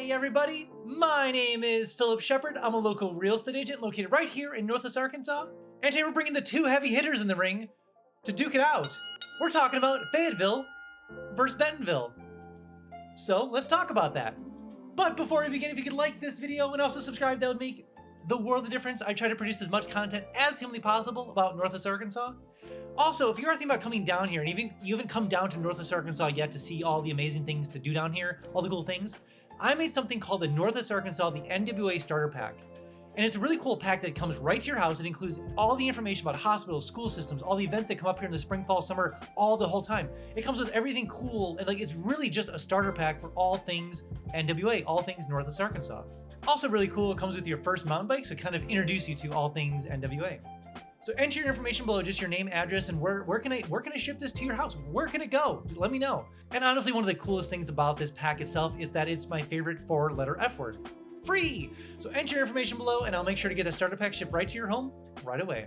Hey everybody, my name is Phillip Shepard. I'm a local real estate agent located right here in Northwest Arkansas. And today we're bringing the two heavy hitters in the ring to duke it out. We're talking about Fayetteville versus Bentonville. So let's talk about that. But before we begin, if you could like this video and also subscribe, that would make the world of difference. I try to produce as much content as humanly possible about Northwest Arkansas. Also, if you are thinking about coming down here, and you haven't come down to Northwest Arkansas yet to see all the amazing things to do down here, all the cool things, I made something called the Northwest Arkansas, the NWA Starter Pack. And it's a really cool pack that comes right to your house. It includes all the information about hospitals, school systems, all the events that come up here in the spring, fall, summer, all the whole time. It comes with everything cool, and it's really just a starter pack for all things NWA, all things Northwest Arkansas. Also really cool, it comes with your first mountain bike, so it kind of introduce you to all things NWA. So enter your information below, just your name, address, and where can I ship this to your house? Where can it go? Just let me know. And honestly, one of the coolest things about this pack itself is that it's my favorite four-letter F word. Free! So enter your information below, and I'll make sure to get a starter pack shipped right to your home right away.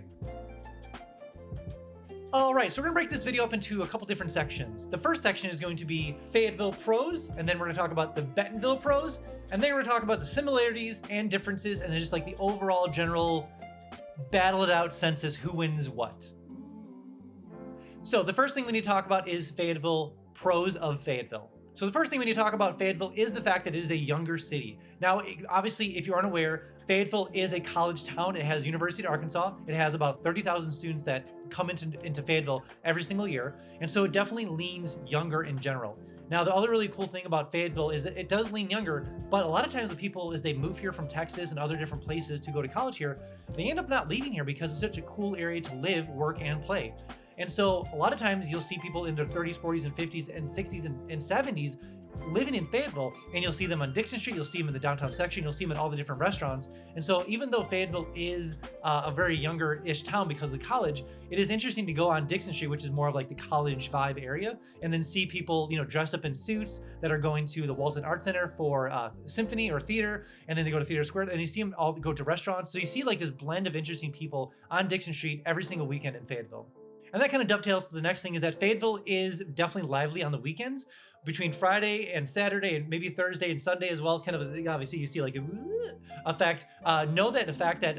Alright, so we're going to break this video up into a couple different sections. The first section is going to be Fayetteville Pros, and then we're going to talk about the Bentonville Pros, and then we're going to talk about the similarities and differences, and then just like the overall general battle it out census, who wins what. So the first thing we need to talk about is Fayetteville Pros of Fayetteville. So the first thing we need to talk about Fayetteville is the fact that it is a younger city. Now, obviously, if you aren't aware, Fayetteville is a college town. It has University of Arkansas. It has about 30,000 students that come into Fayetteville every single year. And so it definitely leans younger in general. Now, the other really cool thing about Fayetteville is that it does lean younger, but a lot of times the people, as they move here from Texas and other different places to go to college here, they end up not leaving here because it's such a cool area to live, work, and play. And so a lot of times you'll see people in their 30s, 40s, and 50s, and 60s, and 70s living in Fayetteville, and you'll see them on Dixon Street, you'll see them in the downtown section, you'll see them in all the different restaurants. And so even though Fayetteville is a very younger-ish town because of the college, it is interesting to go on Dixon Street, which is more of like the college vibe area, and then see people, dressed up in suits that are going to the Walton Art Center for symphony or theater, and then they go to Theater Square, and you see them all go to restaurants. So you see like this blend of interesting people on Dixon Street every single weekend in Fayetteville. And that kind of dovetails to the next thing, is that Fayetteville is definitely lively on the weekends. Between Friday and Saturday, and maybe Thursday and Sunday as well, kind of obviously you see like a effect. Know that the fact that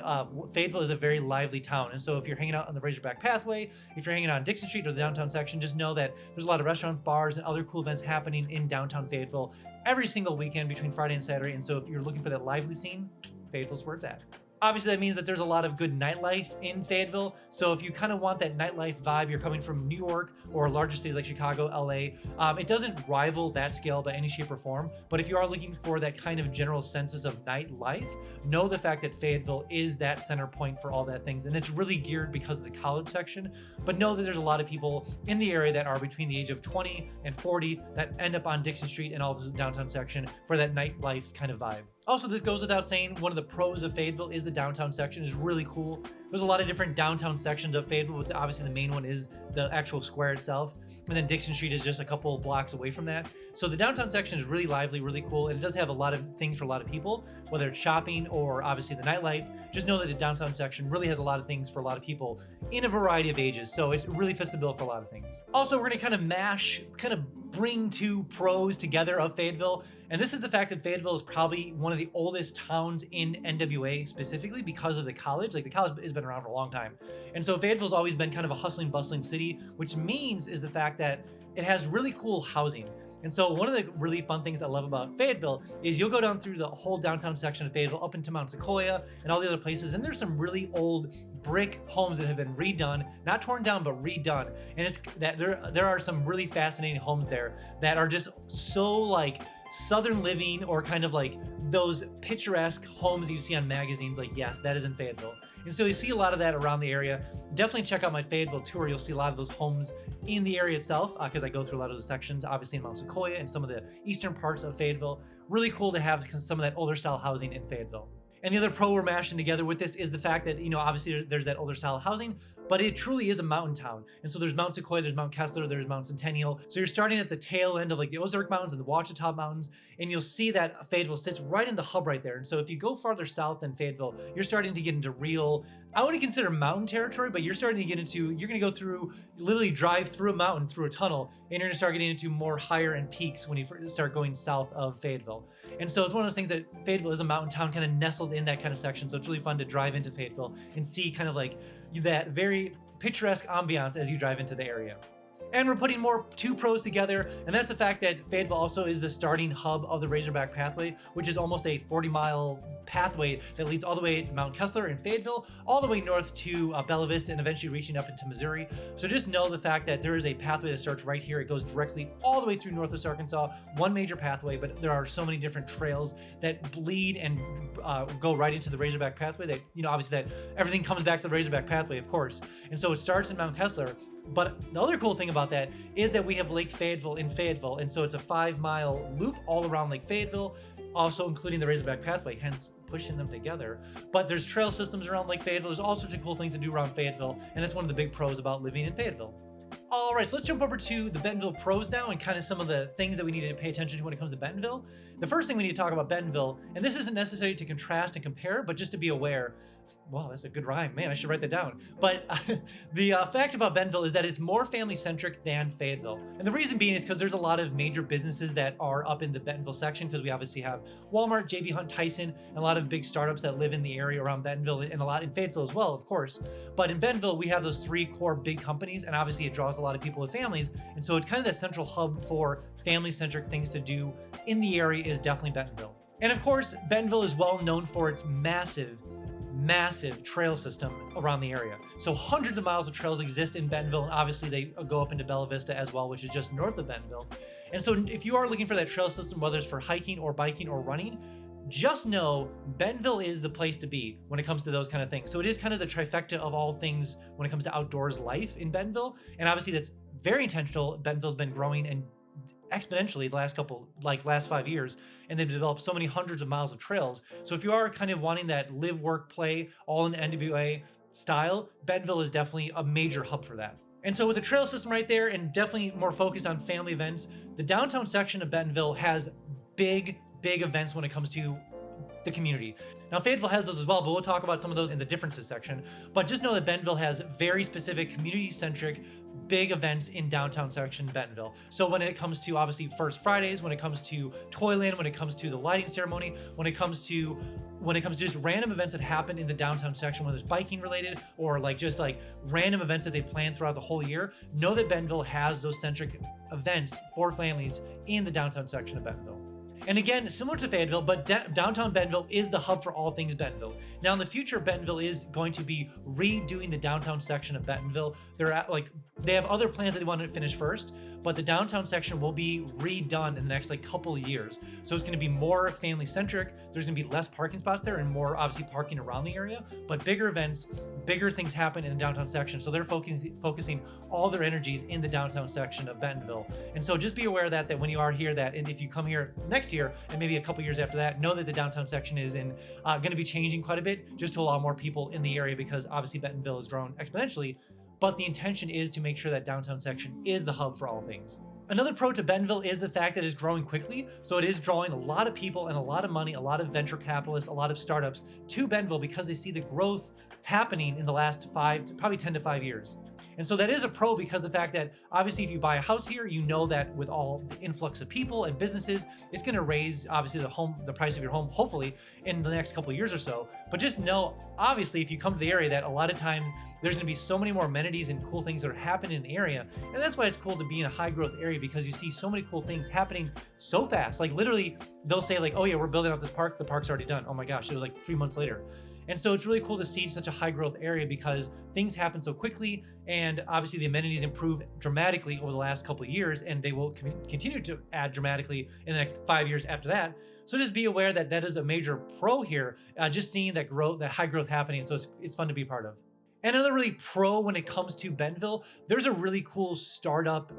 Fayetteville is a very lively town. And so if you're hanging out on the Razorback pathway, if you're hanging out on Dixon Street or the downtown section, just know that there's a lot of restaurants, bars, and other cool events happening in downtown Fayetteville every single weekend between Friday and Saturday. And so if you're looking for that lively scene, Fayetteville's where it's at. Obviously, that means that there's a lot of good nightlife in Fayetteville. So if you kind of want that nightlife vibe, you're coming from New York or larger cities like Chicago, LA, it doesn't rival that scale by any shape or form. But if you are looking for that kind of general census of nightlife, know the fact that Fayetteville is that center point for all that things. And it's really geared because of the college section. But know that there's a lot of people in the area that are between the age of 20 and 40 that end up on Dixon Street and all the downtown section for that nightlife kind of vibe. Also, this goes without saying, one of the pros of Fayetteville is the downtown section. Is really cool. There's a lot of different downtown sections of Fayetteville, but obviously the main one is the actual square itself. And then Dixon Street is just a couple blocks away from that. So the downtown section is really lively, really cool, and it does have a lot of things for a lot of people, whether it's shopping or obviously the nightlife. Just know that the downtown section really has a lot of things for a lot of people in a variety of ages. So it really fits the bill for a lot of things. Also, we're going to kind of bring two pros together of Fayetteville. And this is the fact that Fayetteville is probably one of the oldest towns in NWA, specifically because of the college. Like, the college has been around for a long time. And so Fayetteville's always been kind of a hustling, bustling city, which means is the fact that it has really cool housing. And so one of the really fun things I love about Fayetteville is you'll go down through the whole downtown section of Fayetteville up into Mount Sequoia and all the other places, and there's some really old brick homes that have been redone, not torn down, but redone. And it's that there are some really fascinating homes there that are just so like Southern living, or kind of like those picturesque homes you see on magazines. Like, yes, that is in Fayetteville. And so you see a lot of that around the area. Definitely check out my Fayetteville tour. You'll see a lot of those homes in the area itself, because I go through a lot of those sections, obviously in Mount Sequoia and some of the eastern parts of Fayetteville. Really cool to have some of that older style housing in Fayetteville. And the other pro we're mashing together with this is the fact that, obviously there's that older style housing, but it truly is a mountain town. And so there's Mount Sequoia, there's Mount Kessler, there's Mount Centennial. So you're starting at the tail end of like the Ozark Mountains and the Ouachita Mountains, and you'll see that Fayetteville sits right in the hub right there. And so if you go farther south than Fayetteville, you're starting to get into real, I wouldn't consider mountain territory, but you're starting to get into, you're gonna go through, literally drive through a mountain, through a tunnel, and you're gonna start getting into more higher end peaks when you start going south of Fayetteville. And so it's one of those things that Fayetteville is a mountain town kind of nestled in that kind of section. So it's really fun to drive into Fayetteville and see kind of like that very picturesque ambiance as you drive into the area. And we're putting more two pros together, and that's the fact that Fayetteville also is the starting hub of the Razorback pathway, which is almost a 40-mile pathway that leads all the way to Mount Kessler in Fayetteville, all the way north to Bella Vista, and eventually reaching up into Missouri. So just know the fact that there is a pathway that starts right here. It goes directly all the way through Northwest Arkansas, one major pathway, but there are so many different trails that bleed and go right into the Razorback pathway that, you know, obviously that everything comes back to the Razorback pathway, of course. And so it starts in Mount Kessler. But the other cool thing about that is that we have Lake Fayetteville in Fayetteville, and so it's a 5-mile loop all around Lake Fayetteville, also including the Razorback pathway, hence pushing them together. But there's trail systems around Lake Fayetteville. There's all sorts of cool things to do around Fayetteville, and that's one of the big pros about living in Fayetteville. All right, so let's jump over to the Bentonville Pros now and kind of some of the things that we need to pay attention to when it comes to Bentonville. The first thing we need to talk about Bentonville, and this isn't necessary to contrast and compare, but just to be aware. Wow, that's a good rhyme. Man, I should write that down. But the fact about Bentonville is that it's more family-centric than Fayetteville. And the reason being is because there's a lot of major businesses that are up in the Bentonville section, because we obviously have Walmart, J.B. Hunt, Tyson, and a lot of big startups that live in the area around Bentonville, and a lot in Fayetteville as well, of course. But in Bentonville, we have those 3 core big companies, and obviously it draws a lot of people with families. And so it's kind of that central hub for family-centric things to do in the area is definitely Bentonville. And of course, Bentonville is well known for its massive trail system around the area. So hundreds of miles of trails exist in Bentonville, and obviously they go up into Bella Vista as well, which is just north of Bentonville. And so if you are looking for that trail system, whether it's for hiking or biking or running, just know Bentonville is the place to be when it comes to those kind of things. So it is kind of the trifecta of all things when it comes to outdoors life in Bentonville. And obviously that's very intentional. Bentonville's been growing and exponentially the last 5 years, and they've developed so many hundreds of miles of trails. So if you are kind of wanting that live, work, play, all in NWA style, Bentonville is definitely a major hub for that. And so with the trail system right there, and definitely more focused on family events, the downtown section of Bentonville has big events when it comes to the community. Now Fayetteville has those as well, but we'll talk about some of those in the differences section. But just know that Bentonville has very specific community-centric big events in downtown section Bentonville. So when it comes to obviously First Fridays, when it comes to Toyland, when it comes to the lighting ceremony, when it comes to just random events that happen in the downtown section, whether it's biking related or just random events that they plan throughout the whole year, know that Bentonville has those centric events for families in the downtown section of Bentonville. And again, similar to Fayetteville, but downtown Bentonville is the hub for all things Bentonville. Now in the future, Bentonville is going to be redoing the downtown section of Bentonville. They have other plans that they want to finish first, but the downtown section will be redone in the next couple of years. So it's going to be more family centric. There's going to be less parking spots there and more obviously parking around the area, but bigger events, bigger things happen in the downtown section. So they're focusing all their energies in the downtown section of Bentonville. And so just be aware that when you are here, and if you come here next year and maybe a couple years after that, know that the downtown section is going to be changing quite a bit just to allow more people in the area, because obviously Bentonville has grown exponentially. But the intention is to make sure that downtown section is the hub for all things. Another pro to Bentonville is the fact that it's growing quickly. So it is drawing a lot of people and a lot of money, a lot of venture capitalists, a lot of startups to Bentonville because they see the growth happening in the last probably 10 to 5 years. And so that is a pro, because the fact that obviously if you buy a house here, you know that with all the influx of people and businesses, it's going to raise obviously the price of your home, hopefully in the next couple of years or so. But just know, obviously, if you come to the area, that a lot of times there's going to be so many more amenities and cool things that are happening in the area. And that's why it's cool to be in a high growth area, because you see so many cool things happening so fast. Literally, they'll say oh yeah, we're building out this park. The park's already done. Oh my gosh, it was 3 months later. And so it's really cool to see such a high growth area because things happen so quickly, and obviously the amenities improve dramatically over the last couple of years, and they will continue to add dramatically in the next 5 years after that. So just be aware that that is a major pro here, just seeing that growth, that high growth happening. So it's fun to be part of. And another really pro when it comes to Bentonville, there's a really cool startup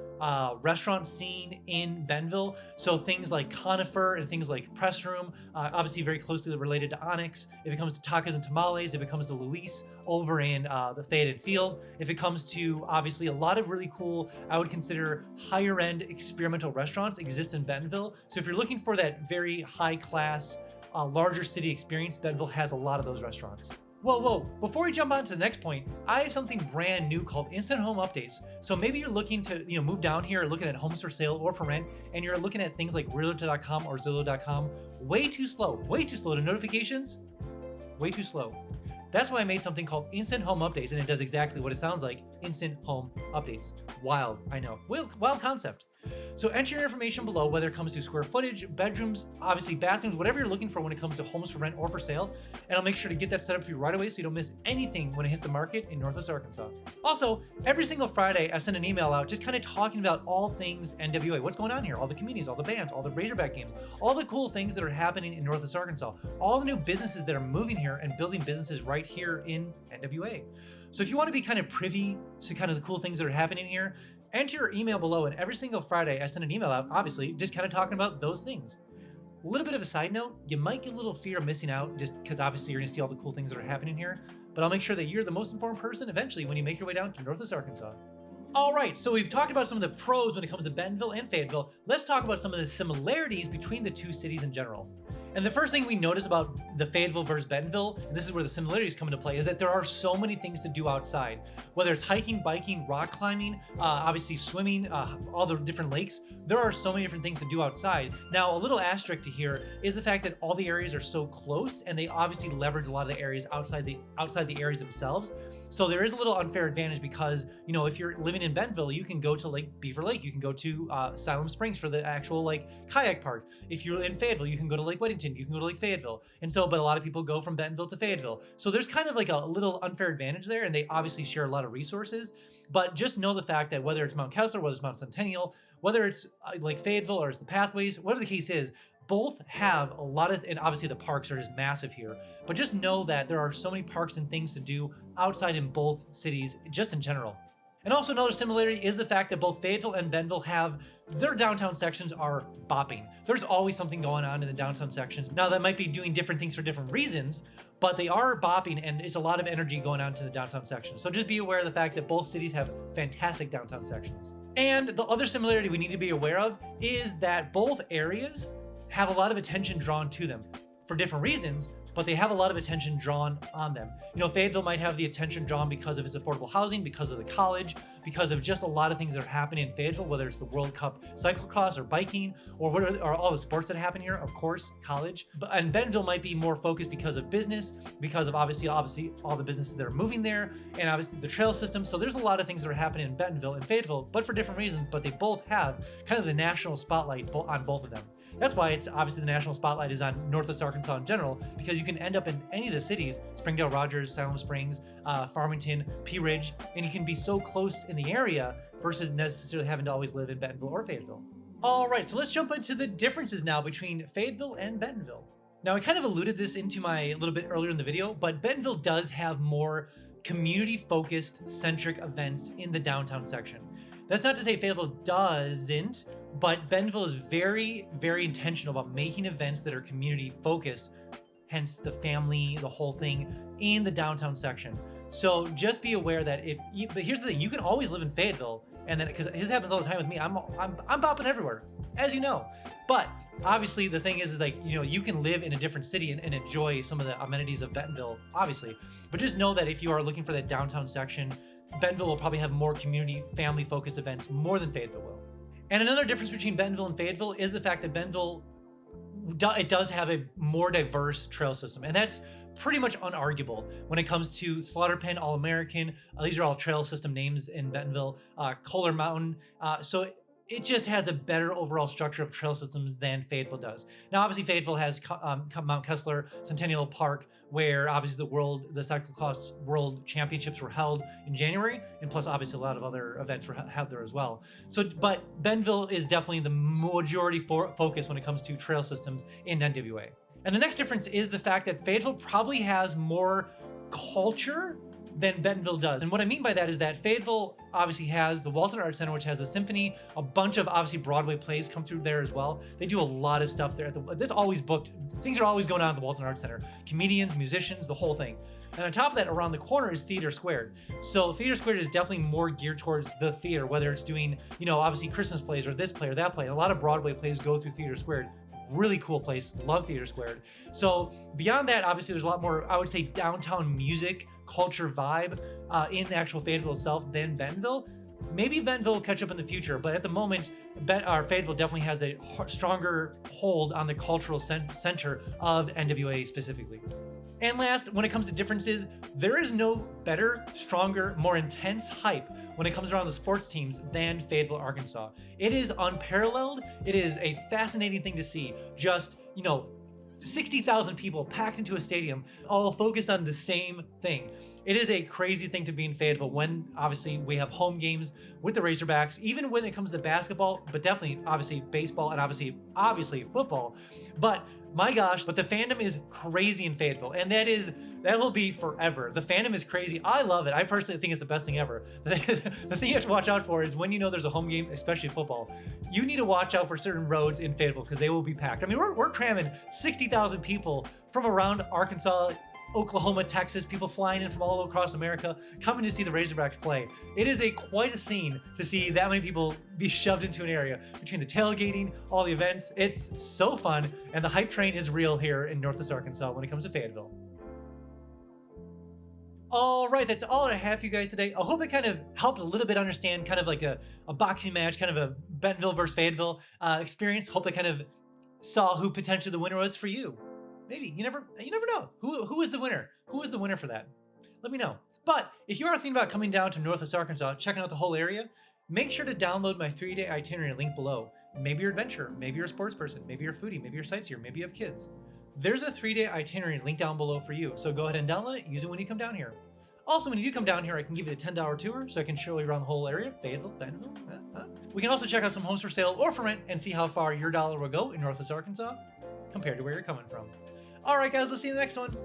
restaurant scene in Bentonville. So things like Conifer and things like Press Room, obviously very closely related to Onyx. If it comes to tacos and tamales, if it comes to Luis over in the Fayetteville Field, if it comes to obviously a lot of really cool, I would consider higher end experimental restaurants exist in Bentonville. So if you're looking for that very high class, larger city experience, Bentonville has a lot of those restaurants. Whoa, before we jump on to the next point, I have something brand new called Instant Home Updates. So maybe you're looking to, move down here, looking at homes for sale or for rent, and you're looking at things like realtor.com or Zillow.com. Way too slow to notifications, way too slow. That's why I made something called Instant Home Updates, and it does exactly what it sounds like, Instant Home Updates. Wild, I know, wild concept. So enter your information below, whether it comes to square footage, bedrooms, obviously bathrooms, whatever you're looking for when it comes to homes for rent or for sale, and I'll make sure to get that set up for you right away so you don't miss anything when it hits the market in Northwest Arkansas. Also, every single Friday, I send an email out just kind of talking about all things NWA, what's going on here, all the communities, all the bands, all the Razorback games, all the cool things that are happening in Northwest Arkansas, all the new businesses that are moving here and building businesses right here in NWA. So if you want to be kind of privy to kind of the cool things that are happening here, enter your email below, and every single Friday I send an email out, obviously, just kind of talking about those things. A little bit of a side note, you might get a little fear of missing out just because obviously you're going to see all the cool things that are happening here, but I'll make sure that you're the most informed person eventually when you make your way down to Northwest Arkansas. All right, so we've talked about some of the pros when it comes to Bentonville and Fayetteville. Let's talk about some of the similarities between the two cities in general. And the first thing we notice about the Fayetteville versus Bentonville, and this is where the similarities come into play, is that there are so many things to do outside. Whether it's hiking, biking, rock climbing, obviously swimming, all the different lakes, there are so many different things to do outside. Now, a little asterisk to here is the fact that all the areas are so close, and they obviously leverage a lot of the areas outside the areas themselves. So there is a little unfair advantage because, if you're living in Bentonville, you can go to Beaver Lake, you can go to Siloam Springs for the actual kayak park. If you're in Fayetteville, you can go to Lake Weddington, you can go to Lake Fayetteville. And so, but a lot of people go from Bentonville to Fayetteville. So there's kind of a little unfair advantage there, and they obviously share a lot of resources. But just know the fact that whether it's Mount Kessler, whether it's Mount Centennial, whether it's Fayetteville or it's the Pathways, whatever the case is, both have a lot of, and obviously the parks are just massive here, but just know that there are so many parks and things to do outside in both cities, just in general. And also another similarity is the fact that both Fayetteville and Bentonville have, their downtown sections are bopping. There's always something going on in the downtown sections. Now that might be doing different things for different reasons, but they are bopping and it's a lot of energy going on to the downtown sections. So just be aware of the fact that both cities have fantastic downtown sections. And the other similarity we need to be aware of is that both areas have a lot of attention drawn to them for different reasons, but they have a lot of attention drawn on them. Fayetteville might have the attention drawn because of its affordable housing, because of the college, because of just a lot of things that are happening in Fayetteville, whether it's the World Cup cyclocross or biking, or all the sports that happen here, of course, college. And Bentonville might be more focused because of business, because of obviously all the businesses that are moving there, and obviously the trail system. So there's a lot of things that are happening in Bentonville and Fayetteville, but for different reasons, but they both have kind of the national spotlight on both of them. That's why it's obviously the national spotlight is on Northwest Arkansas in general, because you can end up in any of the cities, Springdale, Rogers, Siloam Springs, Farmington, Pea Ridge, and you can be so close in the area versus necessarily having to always live in Bentonville or Fayetteville. All right, so let's jump into the differences now between Fayetteville and Bentonville. Now, I kind of alluded this into a little bit earlier in the video, but Bentonville does have more community-focused, centric events in the downtown section. That's not to say Fayetteville doesn't, but Bentonville is very, very intentional about making events that are community focused, hence the family, the whole thing in the downtown section. So just be aware that but here's the thing, you can always live in Fayetteville, and then, because this happens all the time with me, I'm bopping everywhere, as you know. But obviously the thing is you can live in a different city and enjoy some of the amenities of Bentonville, obviously. But just know that if you are looking for that downtown section, Bentonville will probably have more community, family-focused events more than Fayetteville will. And another difference between Bentonville and Fayetteville is the fact that Bentonville, it does have a more diverse trail system. And that's pretty much unarguable when it comes to Slaughter Pen, All-American. These are all trail system names in Bentonville. Kohler Mountain. So it just has a better overall structure of trail systems than Fayetteville does. Now, obviously, Fayetteville has Mount Kessler Centennial Park, where obviously the cyclocross world championships were held in January, and plus obviously a lot of other events were held there as well. So, but Bentonville is definitely the majority focus when it comes to trail systems in NWA. And the next difference is the fact that Fayetteville probably has more culture than Bentonville does. And what I mean by that is that Fayetteville obviously has the Walton Arts Center, which has a symphony, a bunch of obviously Broadway plays come through there as well. They do a lot of stuff there. There's always booked, things are always going on at the Walton Arts Center. Comedians, musicians, the whole thing. And on top of that, around the corner is Theater Squared. So Theater Squared is definitely more geared towards the theater, whether it's doing, obviously Christmas plays or this play or that play. And a lot of Broadway plays go through Theater Squared. Really cool place. Love Theater Squared. So beyond that, obviously there's a lot more, I would say, downtown music, culture vibe in actual Fayetteville itself than Bentonville. Maybe Bentonville will catch up in the future, but at the moment, Fayetteville definitely has a stronger hold on the cultural center of NWA specifically. And last, when it comes to differences, there is no better, stronger, more intense hype when it comes around the sports teams than Fayetteville, Arkansas. It is unparalleled. It is a fascinating thing to see. Just, 60,000 people packed into a stadium, all focused on the same thing. It is a crazy thing to be in Fayetteville when obviously we have home games with the Razorbacks, even when it comes to basketball, but definitely obviously baseball and obviously football. But my gosh, but the fandom is crazy in Fayetteville, and that will be forever. The fandom is crazy. I love it. I personally think it's the best thing ever. The thing you have to watch out for is when there's a home game, especially football, you need to watch out for certain roads in Fayetteville because they will be packed. I mean, we're cramming 60,000 people from around Arkansas, Oklahoma, Texas, people flying in from all across America, coming to see the Razorbacks play. It is quite a scene to see that many people be shoved into an area between the tailgating, all the events. It's so fun, and the hype train is real here in Northwest Arkansas when it comes to Fayetteville. All right, that's all I have for you guys today. I hope it kind of helped a little bit understand kind of like a boxing match, kind of a Bentonville versus Fayetteville experience. Hope I kind of saw who potentially the winner was for you. Maybe, you never know. Who is the winner? Who is the winner for that? Let me know. But if you are thinking about coming down to Northwest Arkansas, checking out the whole area, make sure to download my 3-day itinerary link below. Maybe you're an adventurer, maybe you're a sports person, maybe you're a foodie, maybe you're a sightseer, maybe you have kids. There's a 3-day itinerary link down below for you, so go ahead and download it, use it when you come down here. Also, when you do come down here, I can give you a $10 tour, so I can show you around the whole area, Fayetteville, Bentonville. We can also check out some homes for sale or for rent and see how far your dollar will go in Northwest Arkansas compared to where you're coming from. All right, guys, let's see you in the next one.